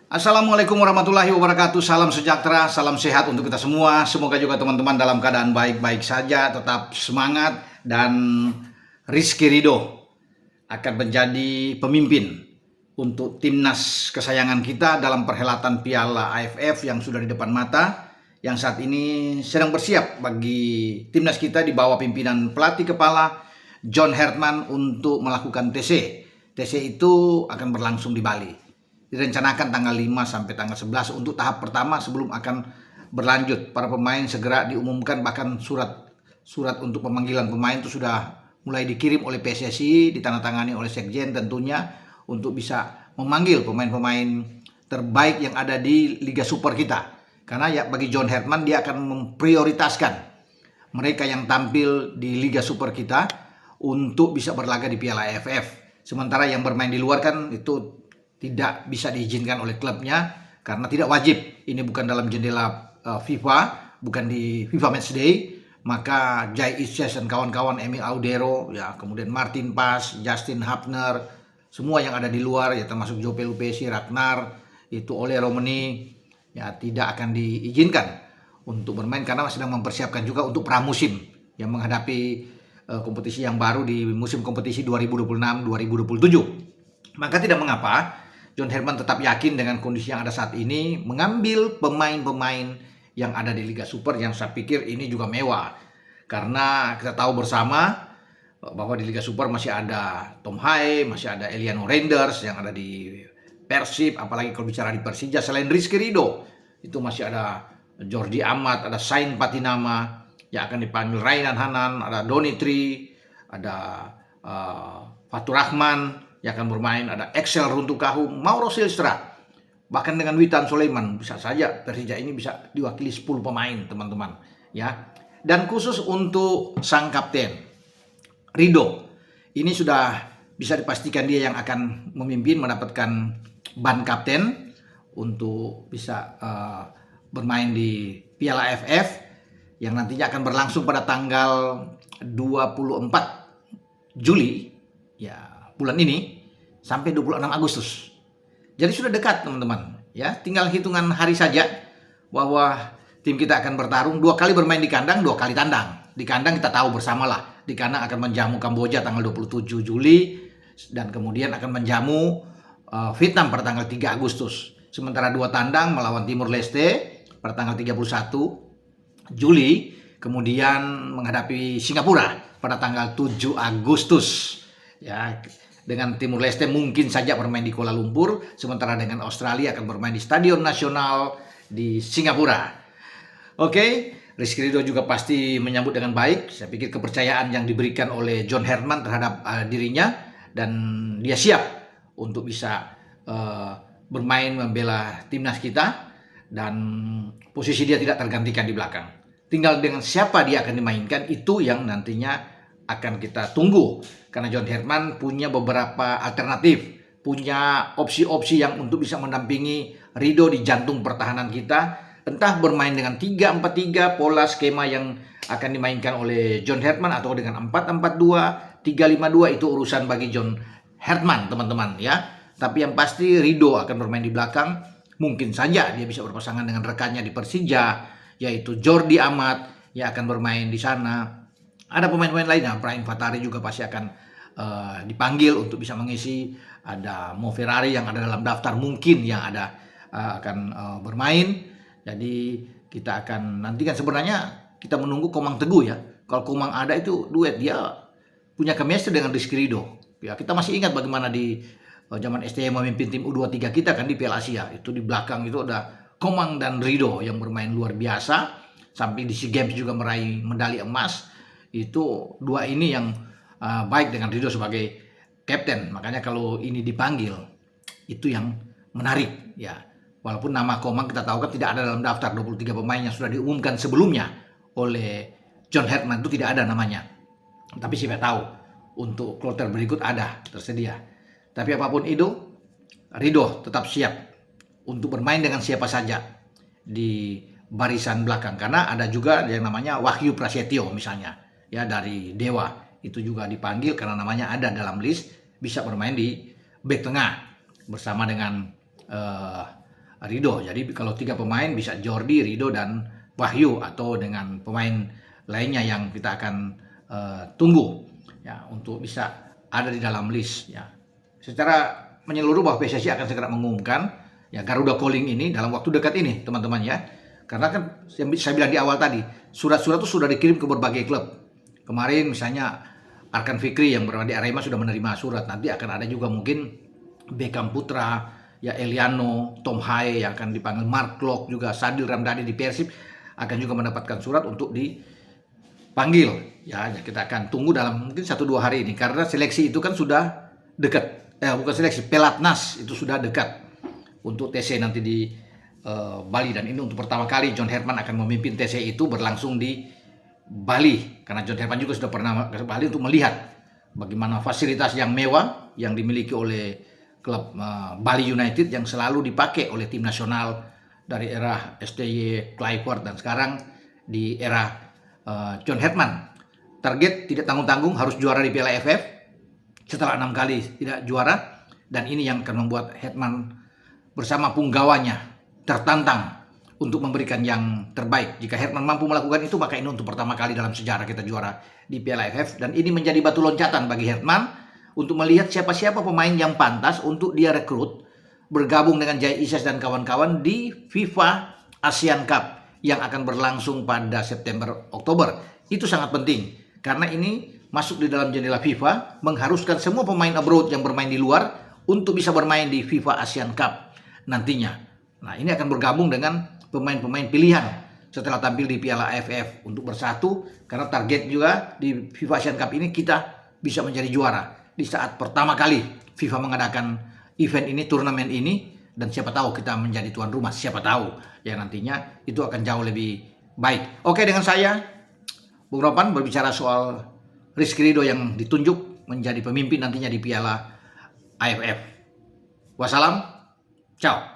Assalamualaikum warahmatullahi wabarakatuh. Salam sejahtera, salam sehat untuk kita semua. Semoga juga teman-teman dalam keadaan baik-baik saja, tetap semangat, dan Rizky Ridho akan menjadi pemimpin untuk timnas kesayangan kita dalam perhelatan Piala AFF yang sudah di depan mata, yang saat ini sedang bersiap bagi timnas kita di bawah pimpinan pelatih kepala John Herman untuk melakukan TC. TC itu akan berlangsung di Bali. Direncanakan tanggal 5 sampai tanggal 11 untuk tahap pertama sebelum akan berlanjut. Para pemain segera diumumkan, bahkan surat untuk pemanggilan pemain itu sudah mulai dikirim oleh PSSI, ditandatangani oleh Sekjen tentunya untuk bisa memanggil pemain-pemain terbaik yang ada di Liga Super kita. Karena ya bagi John Herman dia akan memprioritaskan mereka yang tampil di Liga Super kita untuk bisa berlaga di Piala AFF. Sementara yang bermain di luar kan itu tidak bisa diizinkan oleh klubnya karena tidak wajib. Ini bukan dalam jendela FIFA, bukan di FIFA Matchday. Maka Jai Isyes dan kawan-kawan, Emil Audero, ya kemudian Martin Pas, Justin Hapner, semua yang ada di luar, ya termasuk Joe Pelupesi, Ragnar, itu oleh Romani, ya tidak akan diizinkan untuk bermain karena sedang mempersiapkan juga untuk pramusim yang menghadapi kompetisi yang baru di musim kompetisi 2026-2027. Maka tidak mengapa John Herman tetap yakin dengan kondisi yang ada saat ini mengambil pemain-pemain yang ada di Liga Super, yang saya pikir ini juga mewah. Karena kita tahu bersama bahwa di Liga Super masih ada Tom Hai, masih ada Eliano Reinders yang ada di Persib, apalagi kalau bicara di Persija selain Rizky Ridho, itu masih ada Jordi Amat, ada Sain Patinama yang akan dipanggil, Rainan Hanan, ada Donitri, ada Fatur Rahman yang akan bermain, ada Excel Runtukahu, Mauro Silstra, bahkan dengan Witan Sulaiman. Bisa saja Persija ini bisa diwakili 10 pemain teman-teman ya. Dan khusus untuk sang kapten Ridho, ini sudah bisa dipastikan dia yang akan memimpin, mendapatkan ban kapten untuk bisa bermain di Piala AFF yang nantinya akan berlangsung pada tanggal 24 Juli ya, bulan ini, sampai 26 Agustus. Jadi sudah dekat teman-teman ya, tinggal hitungan hari saja bahwa tim kita akan bertarung 2 kali bermain di kandang, 2 kali tandang. Di kandang kita tahu bersamalah, di kandang akan menjamu Kamboja tanggal 27 Juli dan kemudian akan menjamu Vietnam pada tanggal 3 Agustus. Sementara 2 tandang melawan Timur Leste pada tanggal 31 Juli, kemudian menghadapi Singapura pada tanggal 7 Agustus. Ya, dengan Timur Leste mungkin saja bermain di Kuala Lumpur, sementara dengan Australia akan bermain di Stadion Nasional di Singapura. Oke, Rizky Ridho juga pasti menyambut dengan baik. Saya pikir kepercayaan yang diberikan oleh John Herman terhadap dirinya, dan dia siap untuk bisa bermain membela timnas kita, dan posisi dia tidak tergantikan di belakang. Tinggal dengan siapa dia akan dimainkan, itu yang nantinya akan kita tunggu. Karena John Herman punya beberapa alternatif, punya opsi-opsi yang untuk bisa mendampingi Ridho di jantung pertahanan kita. Entah bermain dengan 3-4-3, pola skema yang akan dimainkan oleh John Herman, atau dengan 4-4-2, 3-5-2, itu urusan bagi John Herman teman-teman ya. Tapi yang pasti Ridho akan bermain di belakang. Mungkin saja dia bisa berpasangan dengan rekannya di Persija, yaitu Jordi Amat yang akan bermain di sana. Ada pemain-pemain lainnya, Brahim Fatari juga pasti akan dipanggil untuk bisa mengisi. Ada Mo Ferrari yang ada dalam daftar mungkin yang ada akan bermain. Jadi kita akan nantikan, sebenarnya kita menunggu Komang Teguh ya. Kalau Komang ada itu duet, dia punya chemistry dengan Rizky Ridho. Ya, kita masih ingat bagaimana di zaman STM memimpin tim U23 kita kan di Piala Asia. Itu di belakang itu ada Komang dan Ridho yang bermain luar biasa. Sampai di SEA Games juga meraih medali emas. Itu dua ini yang baik dengan Ridho sebagai kapten. Makanya kalau ini dipanggil, itu yang menarik ya. Walaupun nama Komang kita tahu kan tidak ada dalam daftar 23 pemain yang sudah diumumkan sebelumnya oleh John Herman, itu tidak ada namanya. Tapi siapa tahu untuk kloter berikut ada tersedia. Tapi apapun itu, Ridho tetap siap untuk bermain dengan siapa saja di barisan belakang. Karena ada juga yang namanya Wahyu Prasetyo misalnya ya, dari Dewa, itu juga dipanggil karena namanya ada dalam list, bisa bermain di bek tengah bersama dengan Rido. Jadi kalau 3 pemain bisa Jordi, Rido, dan Wahyu, atau dengan pemain lainnya yang kita akan tunggu ya untuk bisa ada di dalam list ya. Secara menyeluruh bahwa PSSI akan segera mengumumkan ya Garuda Calling ini dalam waktu dekat ini, teman-teman ya. Karena kan saya bilang di awal tadi, surat-surat itu sudah dikirim ke berbagai klub. Kemarin misalnya Arkan Fikri yang berada di Arema sudah menerima surat. Nanti akan ada juga mungkin Beckham Putra, ya Eliano, Tom Haye yang akan dipanggil, Mark Klok juga, Sadil Ramdhani di Persib akan juga mendapatkan surat untuk dipanggil. Ya, kita akan tunggu dalam mungkin 1-2 hari ini karena seleksi itu kan sudah dekat. Bukan seleksi, Pelatnas itu sudah dekat untuk TC nanti di Bali, dan ini untuk pertama kali John Herman akan memimpin TC itu berlangsung di Bali karena John Herman juga sudah pernah ke Bali untuk melihat bagaimana fasilitas yang mewah yang dimiliki oleh klub Bali United yang selalu dipakai oleh tim nasional dari era STY, Kluivert, dan sekarang di era John Herman. Target tidak tanggung-tanggung harus juara di Piala AFF setelah 6 kali tidak juara, dan ini yang akan membuat Herman bersama punggawanya tertantang untuk memberikan yang terbaik. Jika Herman mampu melakukan itu, maka ini untuk pertama kali dalam sejarah kita juara di Piala AFF, dan ini menjadi batu loncatan bagi Herman untuk melihat siapa-siapa pemain yang pantas untuk dia rekrut bergabung dengan Jai Isyas dan kawan-kawan di FIFA ASEAN Cup yang akan berlangsung pada September-Oktober. Itu sangat penting karena ini masuk di dalam jendela FIFA, mengharuskan semua pemain abroad yang bermain di luar untuk bisa bermain di FIFA ASEAN Cup nantinya. Nah, ini akan bergabung dengan pemain-pemain pilihan setelah tampil di Piala AFF untuk bersatu, karena target juga di FIFA ASEAN Cup ini kita bisa menjadi juara di saat pertama kali FIFA mengadakan event ini, turnamen ini, dan siapa tahu kita menjadi tuan rumah, siapa tahu ya nantinya itu akan jauh lebih baik. Oke, dengan saya Bung Ropan berbicara soal Rizky Ridho yang ditunjuk menjadi pemimpin nantinya di Piala AFF. Wassalam, ciao.